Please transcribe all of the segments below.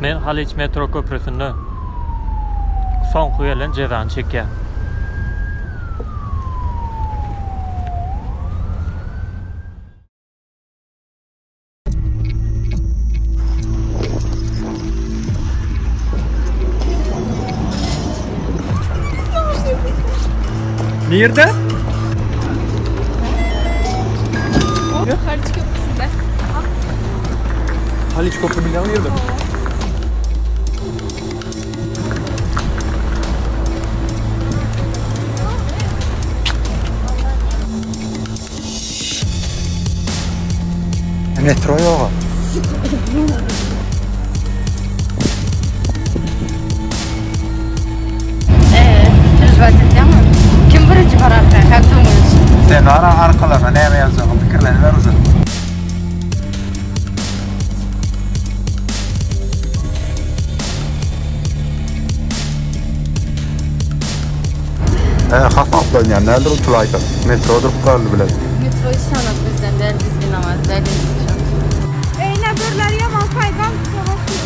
Men Haliç metro köprüsünde son koyulan cezanı çeker. Nerede? Haliç Köprüsü'nde. Haliç Köprü bilmem nerede? Metro yok. Düz vaziyette mi? Kim birinci karar ver? Kalktığımız için. Sen arkalarına ne yazacağım? Fikirlerini ver uzun. Hafif oynayan nerede oturuyorlar? Metro durup kaldı bile. Metro işanat bizden der biz binamaz. Der biz işanat. Eyne börler yaman kaygan savaşıyor.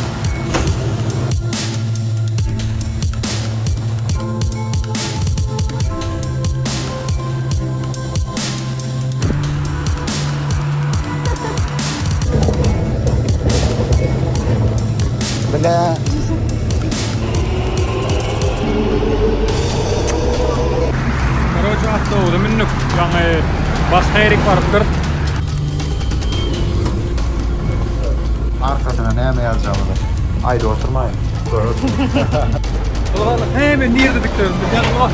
Bile. Короче, avtobusda mindik. Yani başka yere varıptır. Arkasına ne yazacağım? Haydi oturmayın. Hemen nerede diktiyorum? Gel bak.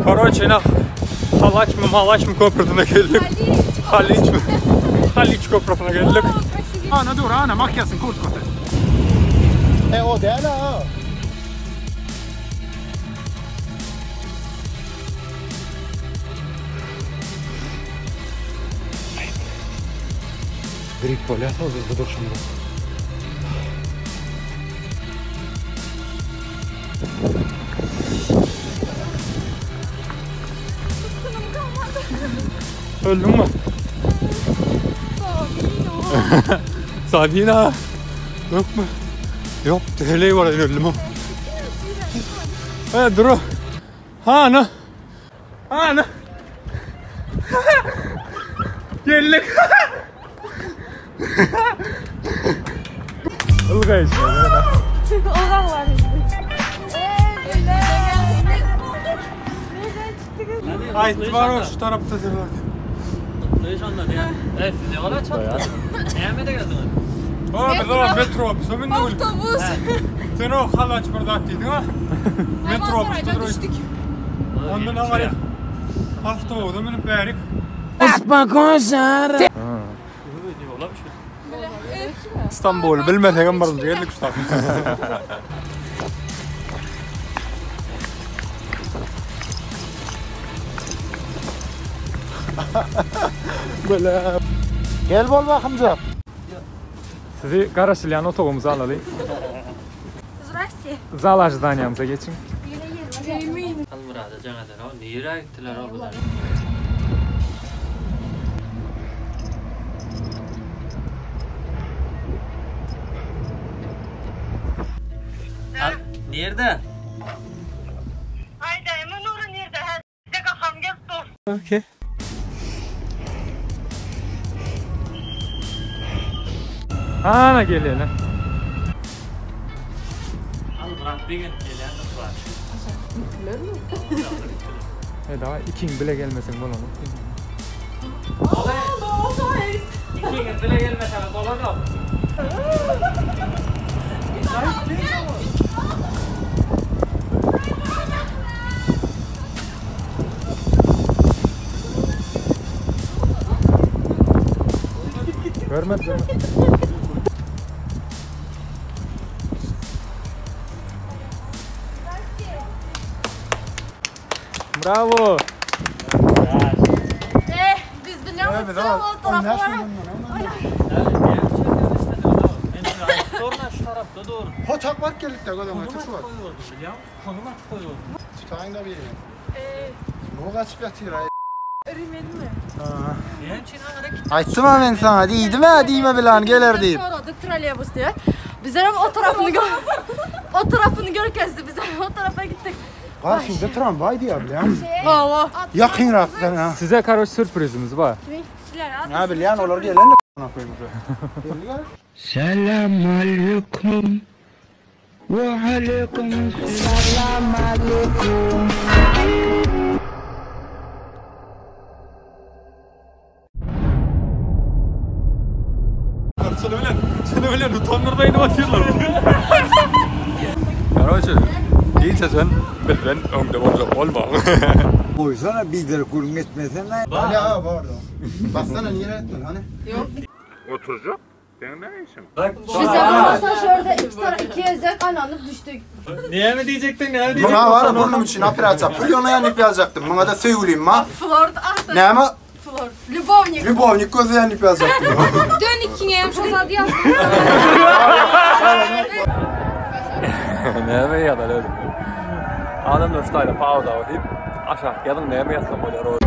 Короче, Haliç mi köprüsüne geldik. Haliç mi? Haliç köprüsüne geldik. Ana dur ana makyasın kurt kotu. O değil ha. Grip böyle hazır dur şimdi. Öldün mü? Sabina. Yok mu? Yok, tehlikeli var öldüm mü? Dur. Ana. Geldik. Ilgayız. Oradan var Ay, var şu tarafta diyorlar. Ne anladın ya? Ne ola çattı? Neyme de geldin? Metro. Sömün de Otobüs. Sen o Haliç burada dedin ha? Metro düştük. Ondan avare. Avtobusda minip berik. İstanbul bilmediğim barın geldik usta. Böyle. Gel bol bakımca. Sizi Karaşilyan otobumuza alalım. Zdrasте. Zal ajdaniyamıza geçin. Almurada canadan o nere gittiler o bular? Nerede? Hayda hemen oraya nerede? Size kakam gel dur. Okey. Ana geliyor lan. Almurat bir gün gelen nasıl var? Daha ikin bile gelmesin bana. İki gün bile gelmesen dolan yok. Görmedin mi? Bravo. Biz biliyoruz. Sıra o tarafa var. Sonra şu tarafta doğru. Ha çak bak geldik de kadın Konum ötesi atıp var. koyuyordu ya. Konum atıp koyuyordu. Tutayın da bir. Ne kaçıp yatıyor ay. Rimeli mi? Benim için ana git. Aytdım ha ben sana deydim ha deyime bilen gelir deyip. Sonra trolleybus diyor. Bizler ama o tarafını gör. O tarafını gör kezdi bize. O tarafa gittik. Karşımda tramvay diyor biliyor musun? Valla. Yakın rastlar ha. Size karşı sürprizimiz var. Ne biliyorsun olur gelen de bana koymuş. Selam aleyküm. Ve aleyküm selam aleyküm. Seni öyle utanırdaydı atıyorlar. Короче, iyice sen ben önde olma. Koysana bir lira kurum etmesen lan. Hani ha vardı. Baksana niye ettin hani? Oturacak. Benim ne işim? Biz de asansörde iki ezek anlanıp düştük. Niye mi diyecektin? Niye mi diyecektin? Bana var ya burnum için operasyon. Pulyona yanıp yazacaktım. Bana da söyleyeyim ma. Florda attı. Ne ama? Flor. Любовник. Любовник gözü yanıp yazacaktım. Dön ikine yapmış adı yaz. Ne mi ya da öyle. Adamlar üstayla pauza deyip aşağı yadın ne mi yatsam oluyor o.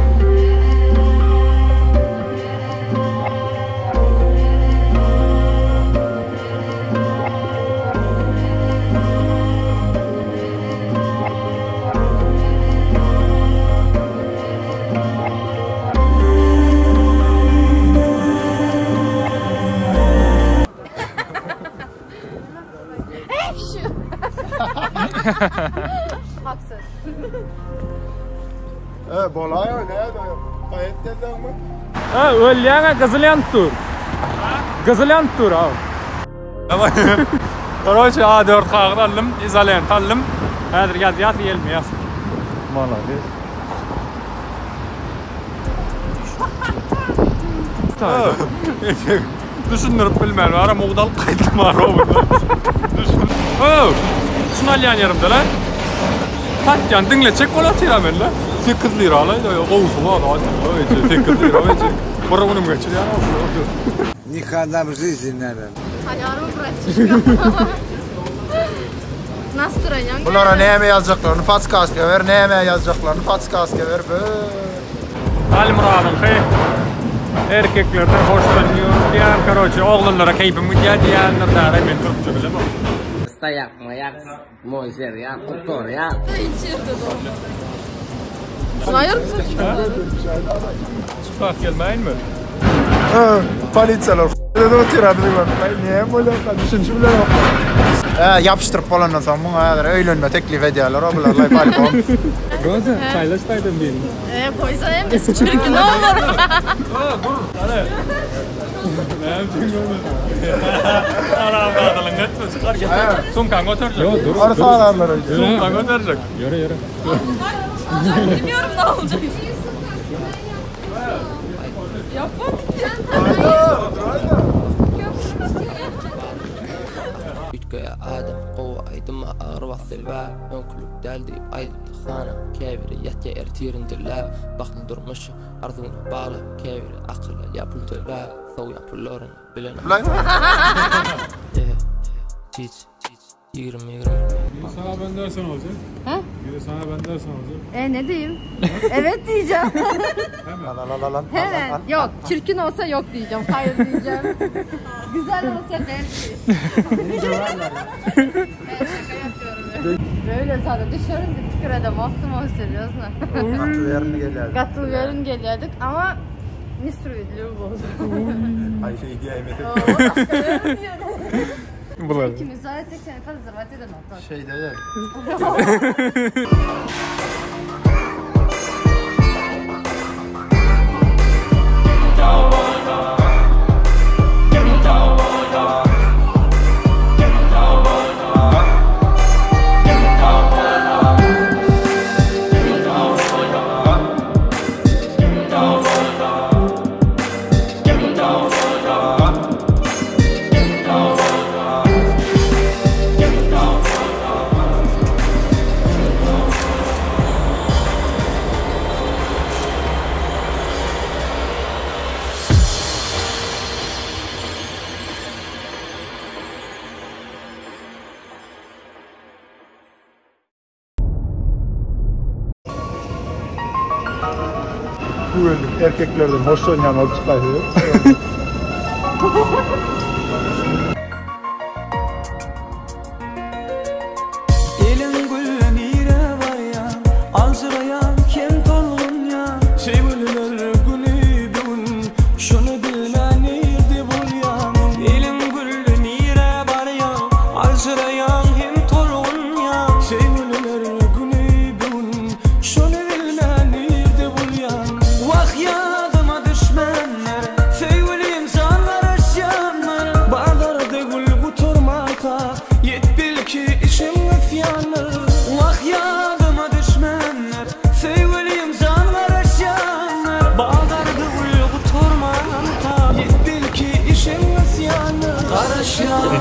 Haksız. Bolay öyle ya da. Kayıtladın mı? Ha öyle Kızılyan tur. Kızılyan tur abi. Tamam. Короче A4 kağıt aldım, izolent aldım. Hadi gel yat yiyelim yaz. Молодец. Düşünürüp bilmem ara Moğdal kaydım ara o burada. Düşün. Oh! Şunu alyan yerimde lan. Tatyan dinleyecek olatıyla ben lan. 8 lira alaydı ya. Oğuzum var da. 8 lira bence. Para bunu mu geçir ya? Nikahda bir şey izinlerden. Ayarımı bırakıyor. Nasıl duracaksın? Bunlara neye mi yazacaklarını Fatska asker ver, neye mi yazacaklarını Fatska asker ver. Ali Murad'ın ki erkeklerden hoşlanıyor diyen, короче, oğlanlara keyfim gidiyor diyenler de ben Türkçe bilemem. Стояк, маяк, мой зер, я кутор, я. Hayır mısın? Çıkak gelmeyin mi? Politsiyalar dedi oturuyor dedi ben. Niye böyle düşünce bile yok. Yapıştırıp olandan sonra buna evlenme teklif ediyorlar. O bunlarla iptal olmuş. Roza, paylaşsaydın benim. Koysan hem de çirkin ne olur. Hadi. Ne yapayım oğlum? Anam adalın netme çıkar getir. Sunkan götürecek. Yok dur. Arı sağlarlar önce. Sunkan götürecek. Yürü. Bilmiyorum ne olacak. يا آدم قوة أيدما أروح الباب ينقلب دالدي بأيد خانة كبيرة يتيا إرتيرن دلاب بخل درمش أرضون بالا كبيرة أقل يا بول دلاب ثويا بولورن بلنا تيج يغرم Sana ben dersen olacak. He? Bir de sana ben dersen olacak. Ne diyeyim? Evet diyeceğim. Lan. Hemen. Yok. Çirkin olsa yok diyeceğim. Hayır diyeceğim. Güzel olsa belki. Evet, şaka yapıyorum. Böyle zaten dışarı tükür edem. Aklım o seriyorsun. Katılıyorum geldi. Katılıyorum geliyorduk ama nisprüvidliği bozdu. Ay şey diye emeti. Bunlar. İkimiz zaten 80 konservatif de not. Şey dedi. Bu bölüm erkeklerden hoşlanmayan olup çıkıyor. Elin güllenire var ya, alzırayan kim tolgun ya. Sevgililer günü bugün, şunu bilmeniydi bul ya. Elin güllenire var ya, alzırayan kim tolgun ya. Sevgililer günü bugün, şunu bilmeniydi bul ya. Vah yadıma düşmenler, sevgilim zanlar aşyanlar. Bağlarda gül kuturmaka, yet bil ki işim öfyanlar. Vah yadıma düşmenler, sevgilim zanlar aşyanlar. Bağlarda gül kuturmaka, yet bil ki işim öfyanlar. Karışyanlar.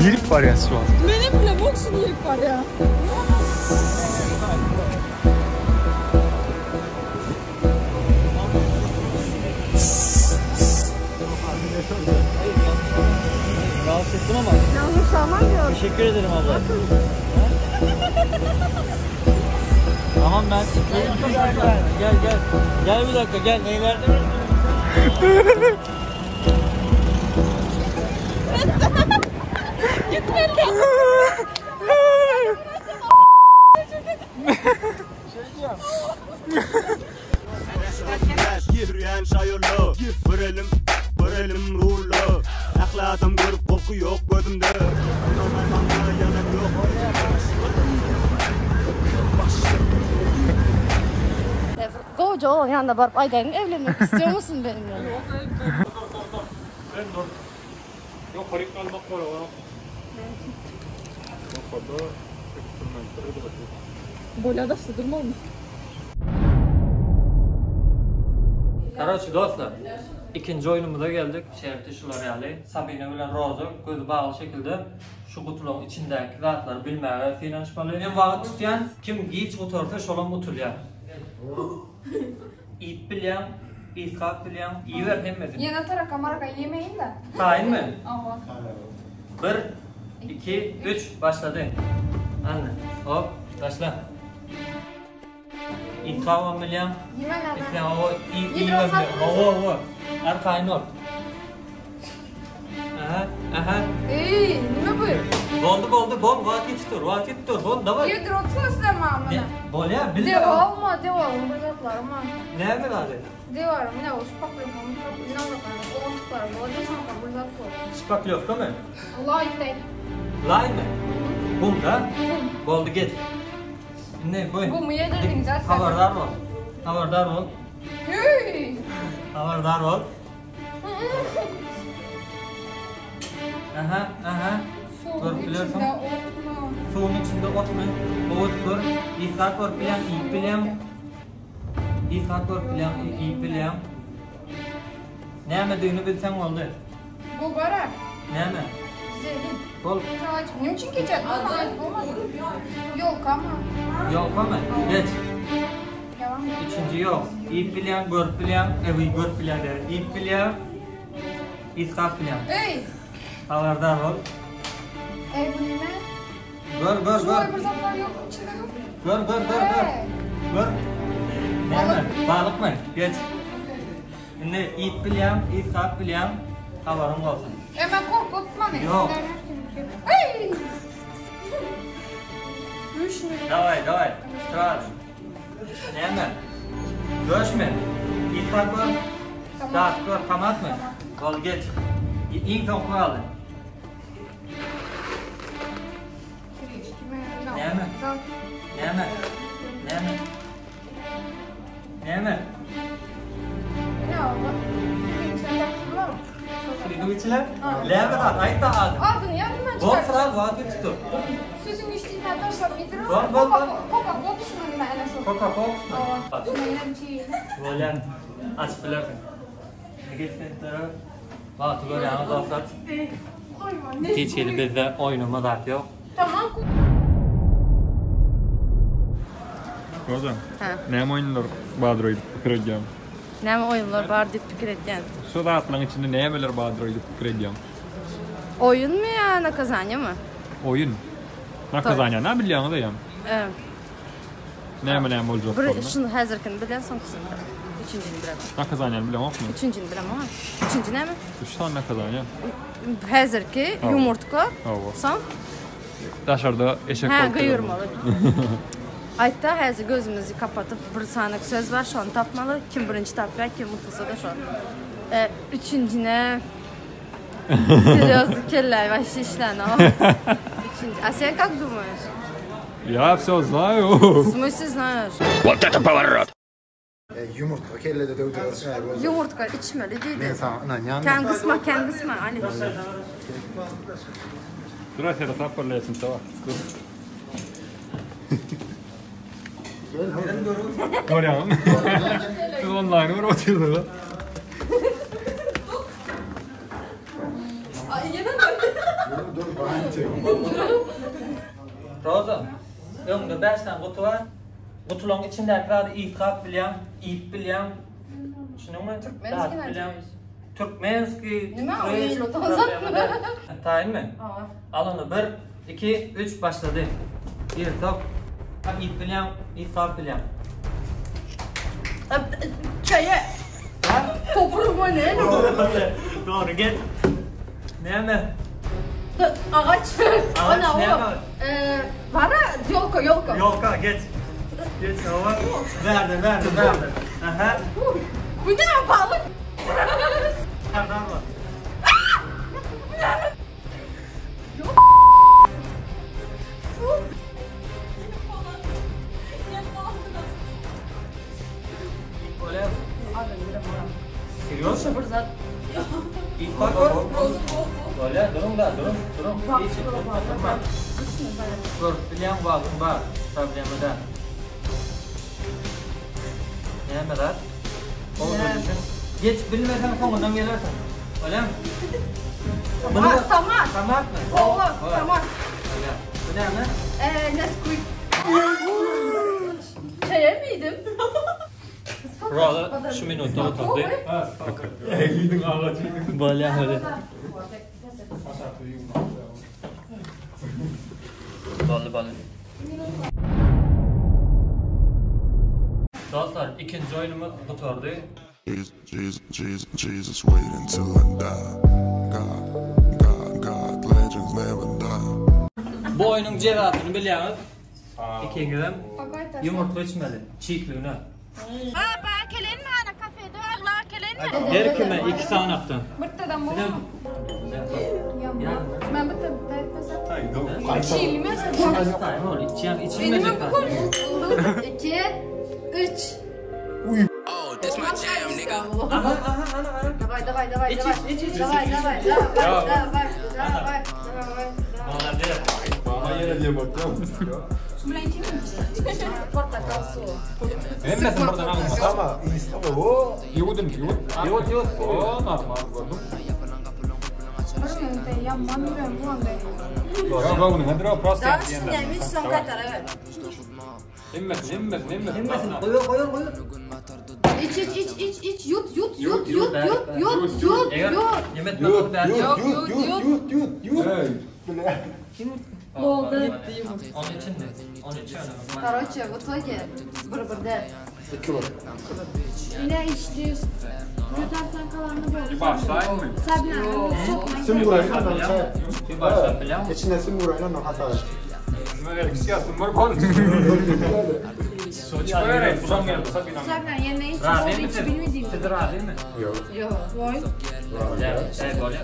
Lirik varyasyon. Benim bile boksun iyilik var ya. Rahatsız ettim ama. Yanlış anlamıyorum. Teşekkür ederim abla. Tamam ben. Gel gel. Gel bir dakika gel. Neylerde mi? Yürüyen şayırlı, bir elim ruhlu. Aklı adam görüp korku yok gözümde. Koca olan yanında barıp Aydar'ın evlenmek istiyor musun benimle? Ben dur. Yok korik almak var o. Yok orada eksperimentleri de bakıyor. Boylarda sığdırma olmuş. Kardeşler dostlar, ikinci oyunumuza geldik. Şerifte şular yani. Sabine bilen Rozo gözü bağlı şekilde şu kutuların içindeki zatları bilmeye finançmalı. En vakit tutuyan kim hiç oturursa şolan oturuyor. İt bilen, İskak bilen, iyi ver hemmesin. Yine taraka maraka yemeyin de. Tayin mi? Ama. 1, 2, 3 başladı. Anne, hop, başla. İtkava bilen, Yemen hemen. İtkava o iyi ver. Hava. Arkayın ol. Aha. Ey, ne bu? Boldu, bol, vakit tur, bol, davay. Yedir otsana sen mamına. Bol ya, bil Dev alma, dev alma, bacaklar ama. Ne mi lazım? Dev alma, ne o, şupaklayım, ne olacak, o tutarım, o da sana bacak koy. Şipaklyovka mı? Allah ittey. Lay mı? Bum da? Boldu git. Ne bu? Bu mu yedirdin zaten? Haberdar ol. Hey! Haberdar ol. Aha. Soğuk biliyorsun. içinde otma. Suyun içinde ot mu? Oğut gör. İshak gör bilen, iyi bilen. İshak gör bilen, iyi bilen. Ne mi düğünü bilsen oldu? Bu bara. Ne mi? Zeynep. Bol. Kaç. Ne için geçer? Olmadı. Yok ama. Yok ama. Geç. Devam. Üçüncü yok. İyi bilen, gör bilen, gör bilen der. İyi bilen, İshak bilen. Ey! Haberdar ol. Ey bu ne? Gör. Şu ay fırsatlar yok içinde yok. Gör. Ne mi? Balık mı? Geç. Ne? İyi bilen, İshak bilen, haberin olsun. Hemen korkutma beni. Yok. Ey! Üç mü? Давай. Start. Ne mi? Göç mü? İshak gör. Start gör. Kamat mı? Ol geç. İyi son kaldı. Ne mi? Ne oldu? Sen yaptın mı? Suyunu içiler. Leve da ayıp da aldı. Aldın ya hemen Bol çıkar. sıra vakit tutur. Sütün içtiğinden taşla bitirir. Bol. Koka kokusunun ben en son. Coca Cola. Aa, şuna yine bir şey. Böyle aç bilirsin. Geçsin taraf. Vakti böyle yana da afrat. Geçeli bizde oyunumuz da yok. Tamam. Rozan. Ha. Ne oyunlar Badro'yu fikir edeceğim. Ne oyunlar var deyip fikir edeceğim. Şu dağıtların içinde ne yemeler Badro'yu fikir edeceğim. Oyun mu ya, naказание mı? Oyun. Ne kazanıyor? Ne biliyorsun da ya? Evet. Ne olacak? Bir şunu hazırkını bilen son kısmını bilen. Üçüncünü bilen. Ne kazanyan bilen yok mu? Üçüncünü bilen ama. Üçüncü ne mi? 3 tane ne kazanyan? Hazırki yumurtka. Son. Dışarıda eşek Ha, kıyırmalı. Aytta hazır gözümüzü kapatıp bir sanık söz var, şu an tapmalı. Kim birinci tapıyor, kim mutlusa da şu an. Üçüncüne... Серьезно, келлай, вообще işten o. Üçüncü. А sen как думаешь? Я все знаю. В смысле знаешь? Вот это поворот! Yumurta kellede dövdürüyorsun. Yumurtka içmeli değil Ben mi? sana yandım. Kendi kısma. Hani. Здравствуйте, это тапперлесин, tamam. Görüyorum. Siz online var oturuyorlar. Roza, önünde 5 tane kutu var. Kutuların içindekiler de itiraf bilen, ip bilen, şunun mu? Türkmenski ne diyorsun? Türkmenski, Nime o iyi lo, tamam. Tayin mi? Al onu 1, 2, 3 başladı. Bir top. İp bilen, itiraf bilen. Çaya. Topruma ne? Doğru gel. Ne mi? Ağaç. Ana o. Para yolka. Yolka geç. Geç hava. Verdi. Aha. Bu ne balık? Nereden var? Öyle. Seriyorsun? İlk bak böyle durun. Hiç tutma. Dur, bilen vaktin var. Problemi de. Ne kadar? Oldu düşün. Geç bilmeden konudan gelirsin. Öyle mi? Tamam mı? Tamam. Öyle. Bu ne mi? Nesquik. Çaya mıydım? Burada şu minutta oturdu. Yedin ağacı. Böyle öyle. Balı. Dostlar ikinci oyunumuz oturdu. Jesus, wait until I die. God, legends never die. Bu oyunun cevabını biliyoruz. 2 gram yumurta içmeli. Çiğkliğine. Baba kelin mi ana kafede ağlar kelin mi? Her kime 2 tane attın. Bırtada mı? Ya. Ben bırtada etmesem. İçeyim mi? İçilmeyecek kadar. 2, 3. Oh, this my jam, nigga. Давай. İç. Давай. Onlar değil. Bana yine diye bakıyorum. Portakal suyu. Emmesin buradan alma. Ama İstanbul o. Yudun. Yut. O normal gördüm. Ya mamıyorum bu anda. Ya bunun nedir o prostat Daha diyenler. şimdi son kadar evet. Emmesin. Koyun. İç. Yut. Yemek bakalım ben. Oldu. Onun için de. Короче, в итоге bir-birde. Yine içti. Yutarsan kalanını böyle. Başlayın mı? Sabine çok Simburayla Bir başla bilen. İçinde simburayla hata var. Böyle siyasın var bol. Soç böyle son geldi Sabina. Sabine yemeği için Rahat sonra değil mi? içi bilmediğim. Siz rahat değil mi? Yok. Vay. Evet, böyle.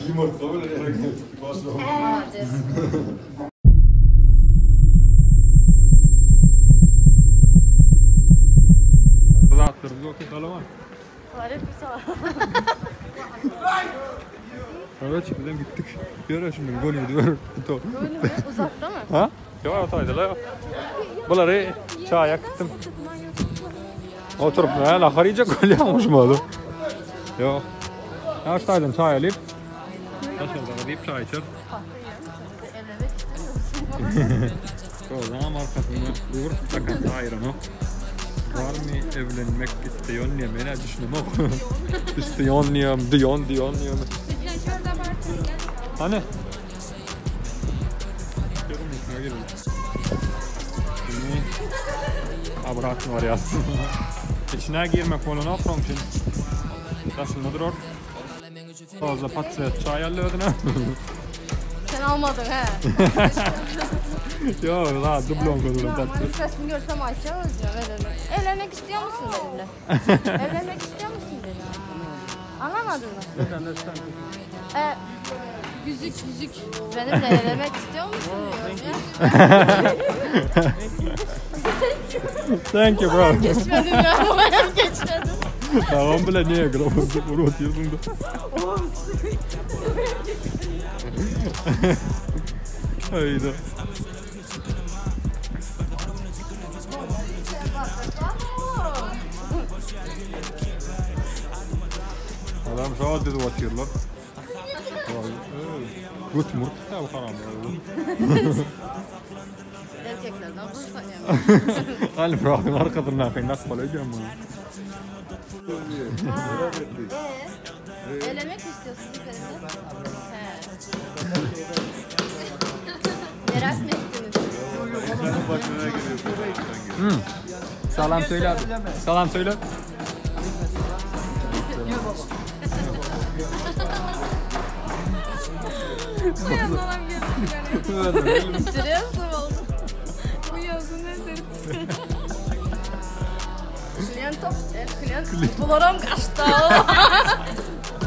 Yumurta böyle hareket. Молодец. Rahatlarımız okey kalama. Aleykümselam. Evet şimdiden gittik. Bir ara şimdi gol gidiyor. Böyle mi? Uzakta mı? Ha? Yok ortaydı la. Bunları çaya gittim. Oturup ne lahar yiyecek gol yapmış mı oğlum? Yok. Yaştaydın çay alayım. Yaşardan deyip çay içer. O zaman arkasında uğur sakın ayranı. Var mı evlenmek istiyorsun diye beni düşündüm o. İstiyorsun diyorum. Hani? Görünmüyor, girelim. Şimdi abrat var ya. İçine girmek olana Frank'ın. Nasıl nedir or? Fazla patset çay ayarladın ha. Sen almadın he. Yok daha dublon koydum patset. Sesini görsem Ayşe öleceğim. Evlenmek istiyor musun benimle? Evlenmek istiyor musun benimle? Anlamadın mı? Yüzük. Benimle evlenmek istiyor musun diyorum ya. Thank you bro. Geçmedim ya. Bayağı geçmedim. Tamam bile niye grafızı bunu atıyorsun da. Hayda. Adam şu dedi atıyorlar. Gut murt ya bu karam ya. Erkeklerden hoşlanıyorum. Hani bırakın arkadan nasıl kalacağım bunu. Evlenmek mi istiyorsun benimle? Merak mı ettiniz? Salam söyle abi. Salam söyle. Bu yazın adam geldi. Bitiriyorsun oldu. Bu yazın ne dedi? Klient bularım kaçtı.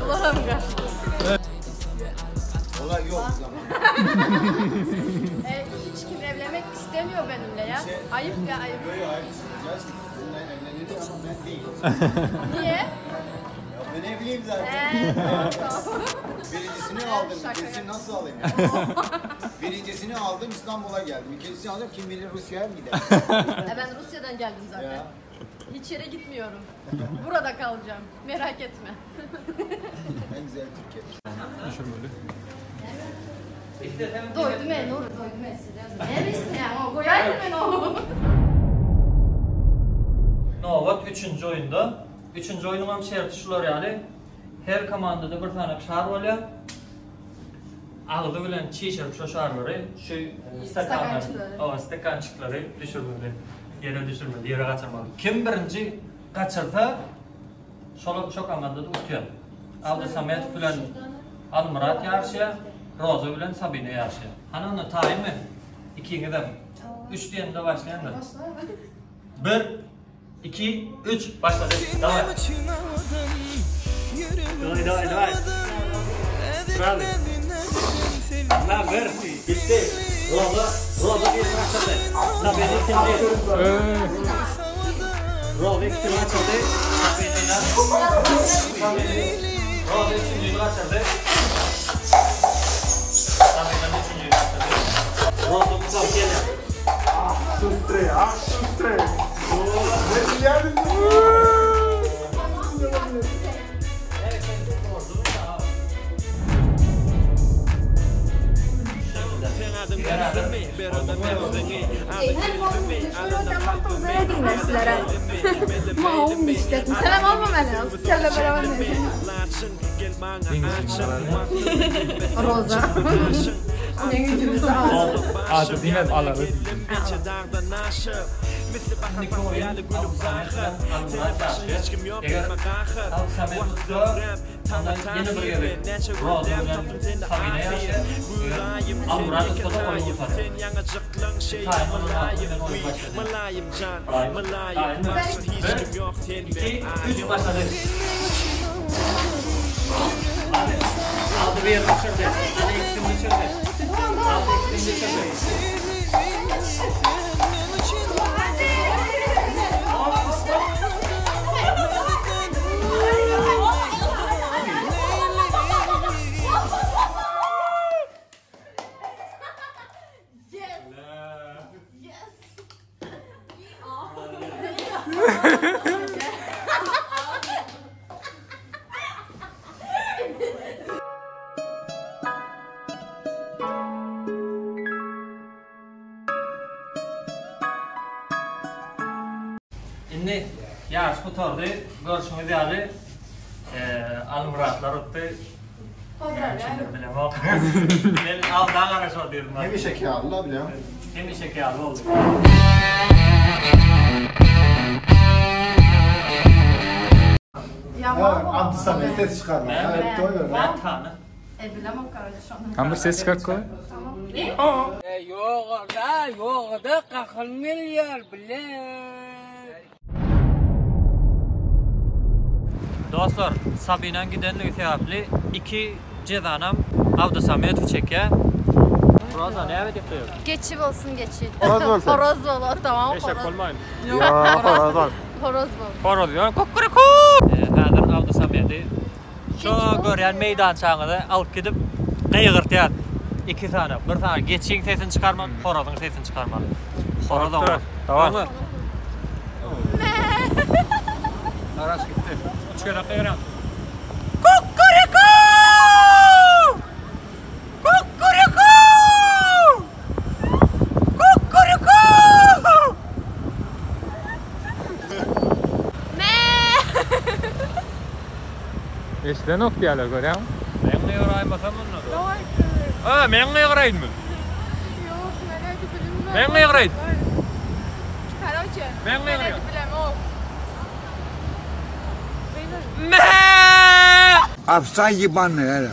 Bularım kaçtı. Olay yok. Hiç kim evlenmek istemiyor benimle ya. Ayıp ya ayıp. Niye? Ben evliyim zaten. Tamam. Birincisini aldım. İkincisini nasıl alayım ya? Birincisini aldım İstanbul'a geldim. İkincisini aldım kim bilir Rusya'ya mı gider? Ben Rusya'dan geldim zaten. Ya. Hiç yere gitmiyorum. Burada kalacağım. Merak etme. En güzel Türkiye. Düşürmeli. Doydum en olur. Doydum en size. Ne isteyen o koyaydı ben o. Novat 3. oyunda. 3. oyunun hem şertişler yani. Her komandada bir tane şar oluyor. Ağzı bilen çiğşirip şu şarları, şu stakançıkları düşürmeli. Yere düşürmeli, yere kaçırmalı. Kim birinci kaçırsa, şu komandada utuyor. Aldı Samet bilen Almurat yarışıya, Rozo bilen Sabine yarışıya. Hani onu tayin mi? 2 gidelim. 3 diyen de başlayan da. 1, 2, 3 başladı. Davay. Davay. Bravo. Lan ver. Bitti. Rozo bir başladı. Sabine ikinci. Rozo ikinci başladı. Rozo ikinci başladı. Sabine ikinci başladı. Rozo bu da geliyor. Sustre. Mağum işte. Selam almamalı. Selam beraber Roza. Ne gücümüzü aldı. Adı dinlet aları. Yeni bir yeri. Rozo'dan Sabine yarışı. Almurat Usta da oyun kurtardı. Tayin onun altından oyun başladı. Tayin. 2, 3 başladı. Aldı bir yerini düşürdü. Aldı ikisini düşürdü. Aldı ikisini düşürdü. Şimdi yarış kurtardı. Görüşümüz yani Almuratlar öttü. Bilemem. Ben aldan araştırma diyorum. Hem şekerli biliyorum. Hem şekerli oldu. Antisamet ses çıkarma. Evet doğru. Ben tanı. Bilemem kardeş onu. Tam bir ses çıkart koy. Yok da 40 milyar bile. Dostlar, Sabinan gidenlik sebepli 2 cezanam avtosamet çeker. Roza ne evet yapıyor? Geçi olsun geçi. Horoz olsun. Horoz bol tamam Eşek horoz. olmayın. Ya horoz var. Horoz bol. Horoz ya. Kukuruku. Hazır avtosameti. Şu gören meydan çağında alıp gidip kıyıgırtıyat. 2 tane. Bir tane geçişin sesini çıkarma, horozun sesini çıkarma. Horoz Tamam. olur. Tamam. mı? Araç gitti. 3 kere kıyıran. Kukuruku! Kukuruku! Kukuruku! Eşten ok diyorlar görüyor musun? Ben ne yorayım basam onu? Ha, ben ne yarayın mı? Yok merak ettim. Ben ne yarayın? Короче. Ben ne yarayın? Me! Apsan yibanlı hele.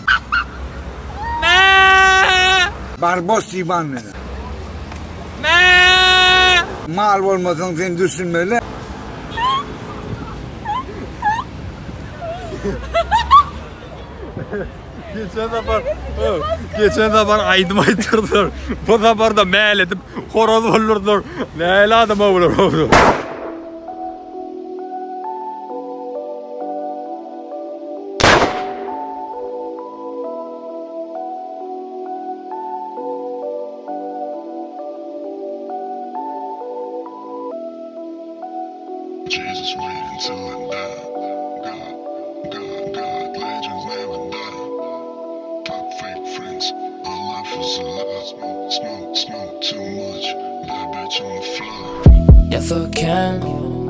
Me! Barbos yibanlı. Me! Mal olmasan sen düşünmeli. Geçen zaman aydım aytırdılar. Bu sefer de meyil edip horoz olurdur. Neyli adım olur. Jesus wait until I die. God, legends never die. Pop fake friends, our life was a lie. Smoke too much. That bitch on the floor. Yes I can